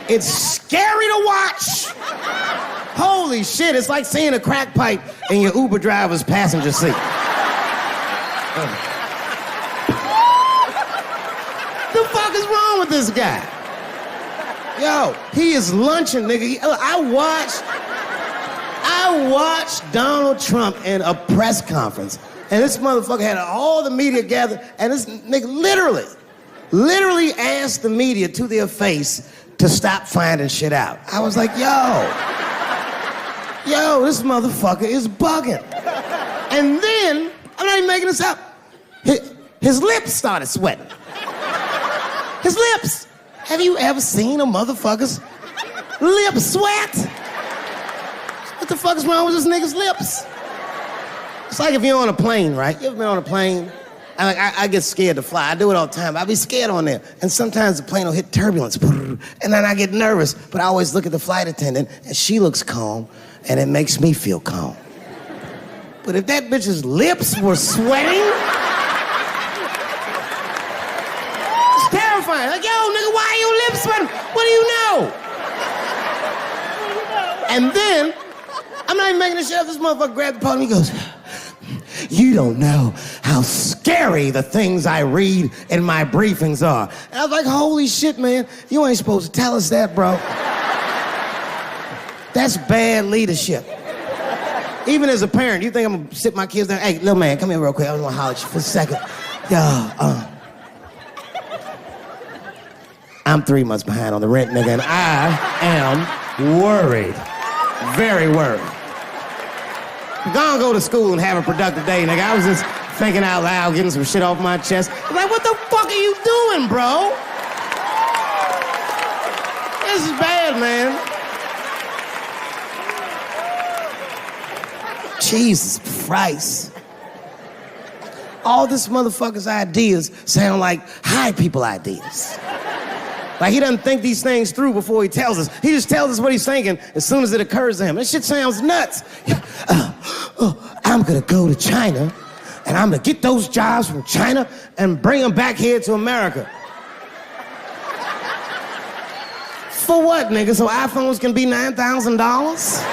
It's scary to watch. Holy shit, it's like seeing a crack pipe in your Uber driver's passenger seat. The fuck is wrong with this guy? Yo, he is lunching, nigga. I watched Donald Trump in a press conference, and this motherfucker had all the media gathered, and this nigga literally asked the media to their face to stop finding shit out. I was like, yo, this motherfucker is bugging. And then, I'm not even making this up, his lips started sweating. His lips. Have you ever seen a motherfucker's lip sweat? What the fuck is wrong with this nigga's lips? It's like if you're on a plane, right? You ever been on a plane? I get scared to fly. I do it all the time. I be scared on there. And sometimes the plane will hit turbulence. And then I get nervous. But I always look at the flight attendant, and she looks calm, and it makes me feel calm. But if that bitch's lips were sweating, it's terrifying. Like, yo, nigga, why are your lips sweating? What do you know? And then, I'm not even making this shit up. This motherfucker grabbed the podium, he goes, you don't know how scary the things I read in my briefings are. And I was like, holy shit, man. You ain't supposed to tell us that, bro. That's bad leadership. Even as a parent, you think I'm gonna sit my kids down? Hey, little man, come here real quick. I just wanna holler at you for a second. Yo, I'm 3 months behind on the rent, nigga, and I am worried. Very worried. Go to school and have a productive day, nigga. I was just thinking out loud, getting some shit off my chest. I'm like, what the fuck are you doing, bro? This is bad, man. Jesus Christ. All this motherfucker's ideas sound like high people ideas. Like he doesn't think these things through before he tells us. He just tells us what he's thinking as soon as it occurs to him. This shit sounds nuts. I'm gonna go to China and I'm gonna get those jobs from China and bring them back here to America. For what, nigga? So iPhones can be $9,000?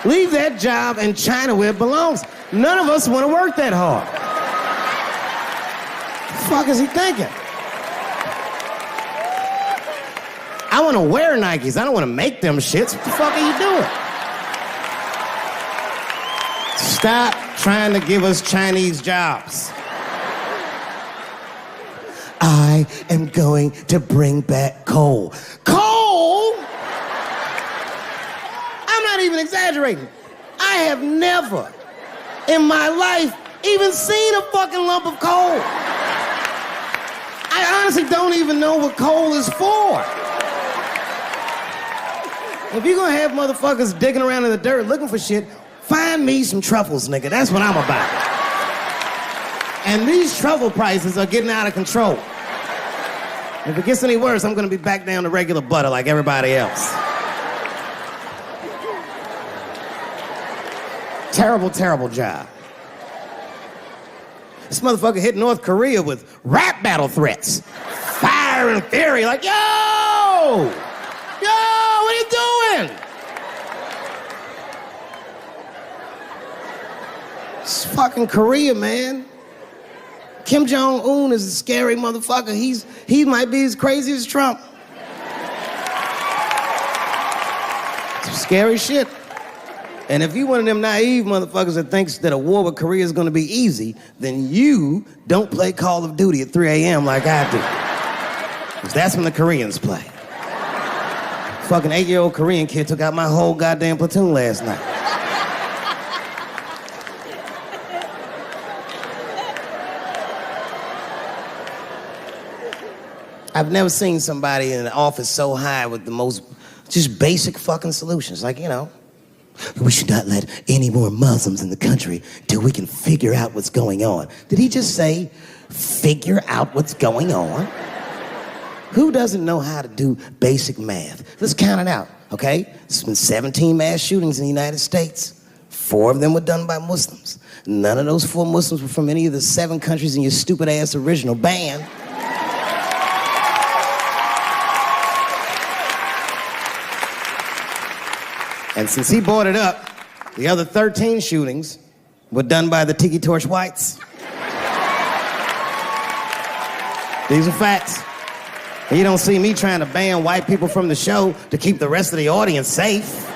Leave that job in China where it belongs. None of us want to work that hard. The fuck is he thinking? I want to wear Nikes. I don't want to make them shits. What the fuck are you doing? Stop trying to give us Chinese jobs. I am going to bring back coal. Coal? I'm not even exaggerating. I have never in my life even seen a fucking lump of coal. I honestly don't even know what coal is for. If you're gonna have motherfuckers digging around in the dirt looking for shit, find me some truffles, nigga. That's what I'm about. And these truffle prices are getting out of control. If it gets any worse, I'm gonna be back down to regular butter like everybody else. Terrible, terrible job. This motherfucker hit North Korea with rap battle threats. Fire and fury, like, yo! Yo, what are you doing? It's fucking Korea, man. Kim Jong-un is a scary motherfucker. He might be as crazy as Trump. Some scary shit. And if you one of them naive motherfuckers that thinks that a war with Korea is gonna be easy, then you don't play Call of Duty at 3 a.m. like I do. Because that's when the Koreans play. Fucking 8-year-old Korean kid took out my whole goddamn platoon last night. I've never seen somebody in an office so high with the most just basic fucking solutions. Like, you know, we should not let any more Muslims in the country till we can figure out what's going on. Did he just say, figure out what's going on? Who doesn't know how to do basic math? Let's count it out, okay? There's been 17 mass shootings in the United States. 4 of them were done by Muslims. None of those 4 Muslims were from any of the 7 countries in your stupid-ass original band. And since he brought it up, the other 13 shootings were done by the Tiki Torch whites. These are facts. You don't see me trying to ban white people from the show to keep the rest of the audience safe.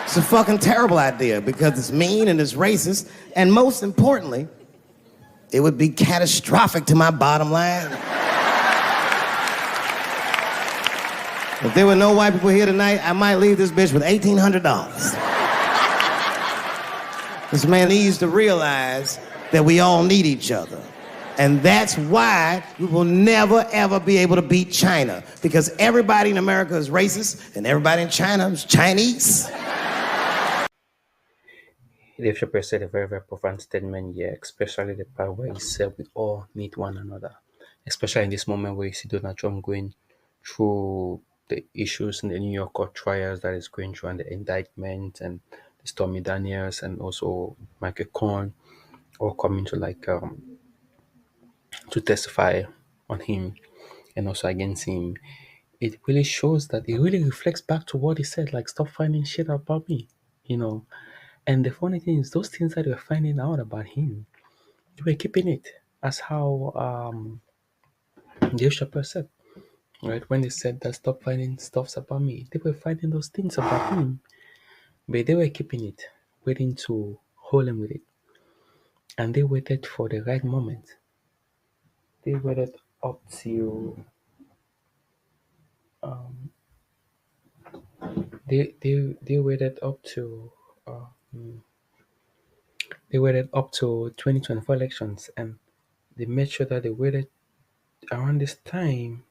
It's a fucking terrible idea because it's mean and it's racist, and most importantly, it would be catastrophic to my bottom line. If there were no white people here tonight, I might leave this bitch with $1,800. This man needs to realize that we all need each other. And that's why we will never, ever be able to beat China. Because everybody in America is racist, and everybody in China is Chinese. Dave Chappelle said a very, very profound statement here, especially the part where he said we all need one another. Especially in this moment where you see Donald Trump going through the issues in the New York court trials that is going through, and the indictment, and the Stormy Daniels, and also Michael Cohen, all coming to to testify on him and also against him. It really shows that it really reflects back to what he said, like, stop finding shit about me, you know. And the funny thing is, those things that they were finding out about him, they were keeping it, as how Dave Chappelle said, right? When they said that stop finding stuffs about me, they were finding those things about him, but they were keeping it, waiting to hold him with it. And they waited for the right moment. They waited up till they waited up to they waited up to 2024 elections, and they made sure that they waited around this time.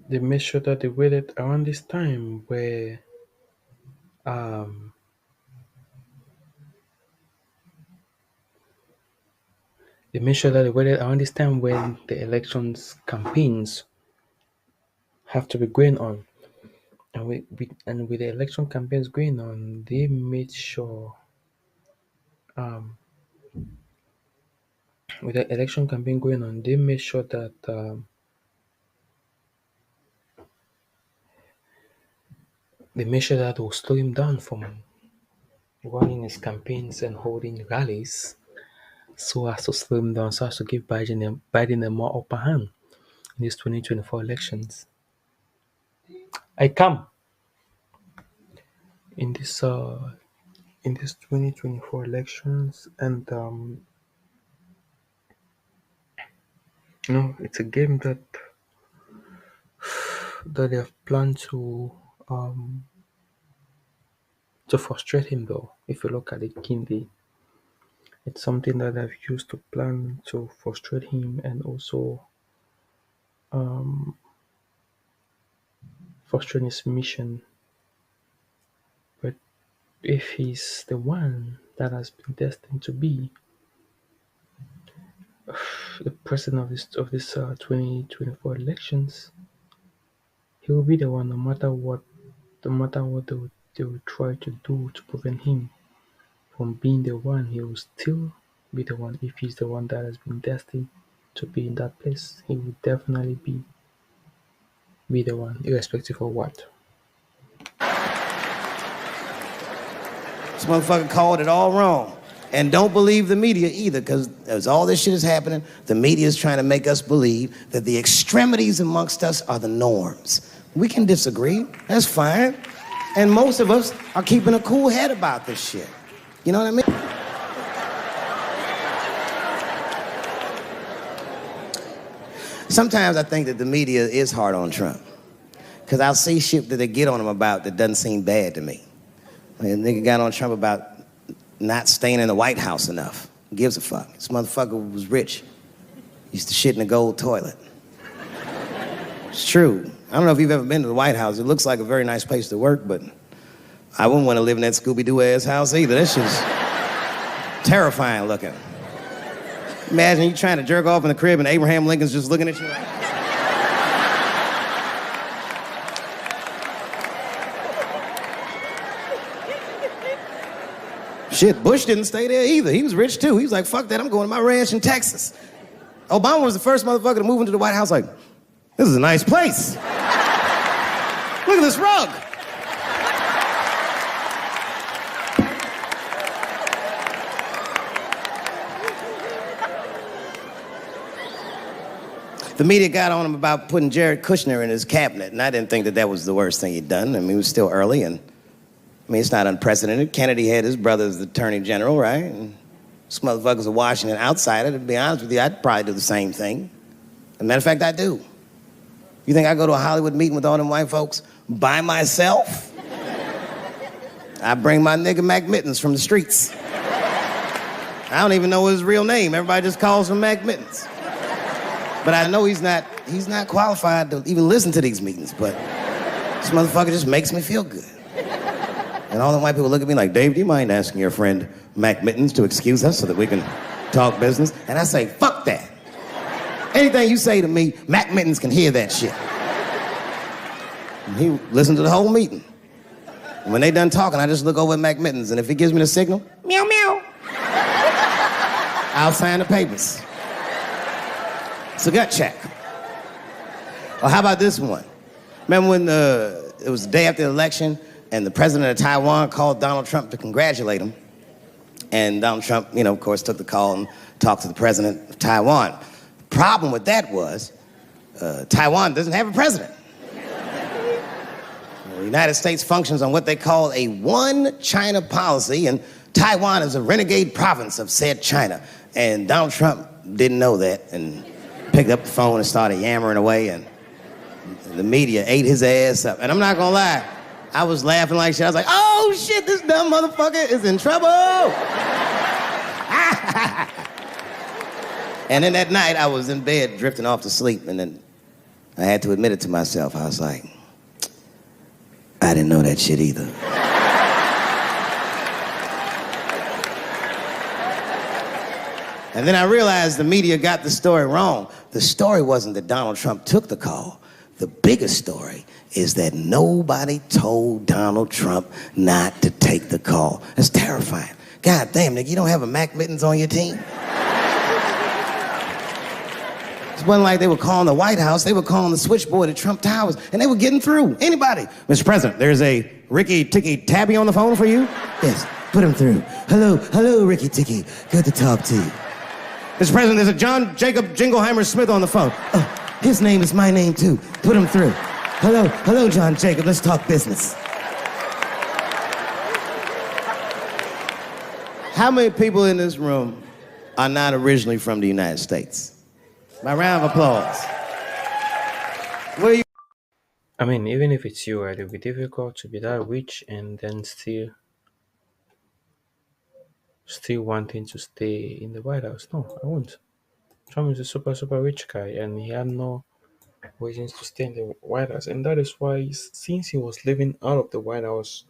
They made sure that they waited around this time where they made sure that they waited around this time when the elections campaigns have to be going on. And with the election campaigns going on, they made sure with the election campaign going on, they made sure that they will slow him down from running his campaigns and holding rallies, so as to slow him down, so as to give Biden a more upper hand in these 2024 elections. I come in this 2024 elections, and it's a game that they have planned to frustrate him. Though, if you look at it keenly, it's something that I've used to plan to frustrate him, and also frustrate his mission. But if he's the one that has been destined to be the president of this 2024 elections, he will be the one, no matter what they will try to do to prevent him from being the one. He will still be the one. If he's the one that has been destined to be in that place, he will definitely be the one, irrespective of what. This motherfucker called it all wrong. And don't believe the media either, because as all this shit is happening, the media is trying to make us believe that the extremities amongst us are the norms. We can disagree, that's fine. And most of us are keeping a cool head about this shit. You know what I mean? Sometimes I think that the media is hard on Trump, because I'll see shit that they get on him about that doesn't seem bad to me. Like, a nigga got on Trump about not staying in the White House enough. Who gives a fuck? This motherfucker was rich. Used to shit in a gold toilet. It's true. I don't know if you've ever been to the White House. It looks like a very nice place to work, but I wouldn't want to live in that Scooby-Doo ass house either. That shit's terrifying looking. Imagine you trying to jerk off in the crib and Abraham Lincoln's just looking at you like... Shit, Bush didn't stay there either. He was rich too. He was like, fuck that, I'm going to my ranch in Texas. Obama was the first motherfucker to move into the White House like, This is a nice place. Look at this rug. The media got on him about putting Jared Kushner in his cabinet, and I didn't think that that was the worst thing he'd done. I mean, it was still early, and I mean, it's not unprecedented. Kennedy had his brother as the attorney general, right? And this motherfucker's a Washington outsider. To be honest with you, I'd probably do the same thing. As a matter of fact, I do. You think I go to a Hollywood meeting with all them white folks by myself? I bring my nigga Mac Mittens from the streets. I don't even know his real name. Everybody just calls him Mac Mittens. But I know he's not qualified to even listen to these meetings, but this motherfucker just makes me feel good. And all the white people look at me like, Dave, do you mind asking your friend Mac Mittens to excuse us so that we can talk business? And I say, fuck that. Anything you say to me, Mac Mittens can hear that shit. And he listened to the whole meeting. And when they done talking, I just look over at Mac Mittens, and if he gives me the signal, meow, meow, I'll sign the papers. It's a gut check. Or how about this one? Remember when it was the day after the election and the president of Taiwan called Donald Trump to congratulate him? And Donald Trump, of course, took the call and talked to the president of Taiwan. The problem with that was Taiwan doesn't have a president. The United States functions on what they call a one China policy, and Taiwan is a renegade province of said China. And Donald Trump didn't know that and picked up the phone and started yammering away, and the media ate his ass up. And I'm not gonna lie, I was laughing like shit. I was like, oh shit, this dumb motherfucker is in trouble. And then that night I was in bed drifting off to sleep, and then I had to admit it to myself. I was like, I didn't know that shit either. And then I realized the media got the story wrong. The story wasn't that Donald Trump took the call. The biggest story is that nobody told Donald Trump not to take the call. That's terrifying. God damn, nigga, you don't have a Mac Mittens on your team? It wasn't like they were calling the White House. They were calling the switchboard at Trump Towers, and they were getting through. Anybody. Mr. President, there's a Ricky Ticky Tabby on the phone for you? Yes, put him through. Hello, Ricky Ticky. Good to talk to you. Mr. President, there's a John Jacob Jingleheimer Smith on the phone. Oh, his name is my name, too. Put him through. Hello, John Jacob. Let's talk business. How many people in this room are not originally from the United States? My round of applause. What are you? I mean, even if it's you, right, it would be difficult to be that rich and then still wanting to stay in the White House. No, I won't. Trump is a super, super rich guy, and he had no reasons to stay in the White House. And that is why, since he was living out of the White House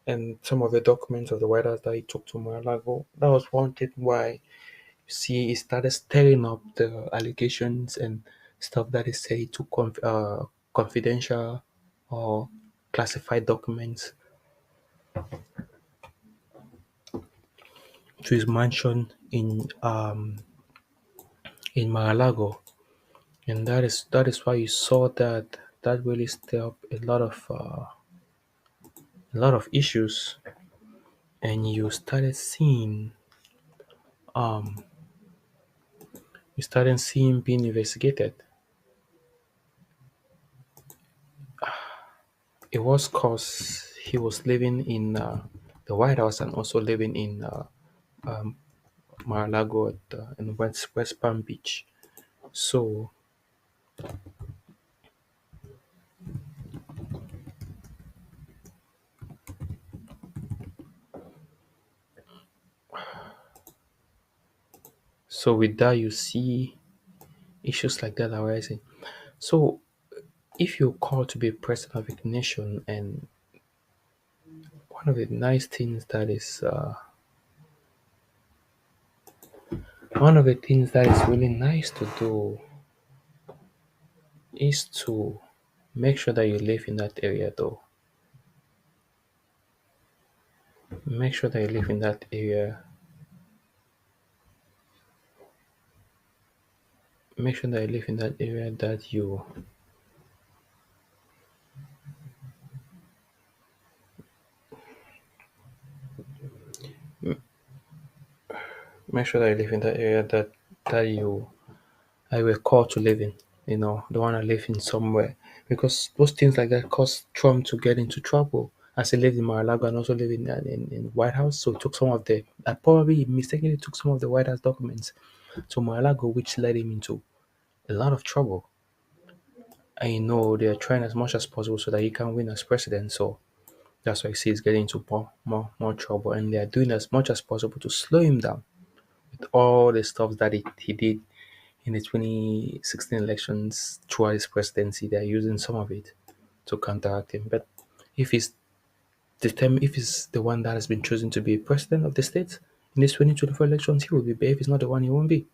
and some of the documents of the White House that he took to Mar-a-Lago, that was one thing why, you see, he started stirring up the allegations and stuff that he said he took confidential or classified documents to his mansion in Mar-a-Lago, and that is why you saw that really stirred up a lot of issues, and um you started seeing being investigated. It was cause he was living in the White House and also living in Mar-a-Lago in West Palm Beach. So with that, you see issues like that arising. So if you're called to be president of a nation, and one of the nice things that is one of the things that is really nice to do is to make sure that you live in that area, though. Make sure that you live in that area. Make sure that you live in that area that you make sure that you live in that area that you were called to live in. Don't want to live in somewhere because those things like that caused Trump to get into trouble. As he lived in Mar-a-Lago and also lived in White House, so he took some of the, probably mistakenly took some of the White House documents to Mar-a-Lago, which led him into a lot of trouble. And they're trying as much as possible so that he can win as president. So that's why I see he's getting into more trouble, and they are doing as much as possible to slow him down with all the stuff that he did in the 2016 elections throughout his presidency. They are using some of it to counteract him. But if he's if he's the one that has been chosen to be president of the state in this 2024 elections, he will be. But if he's not the one, he won't be.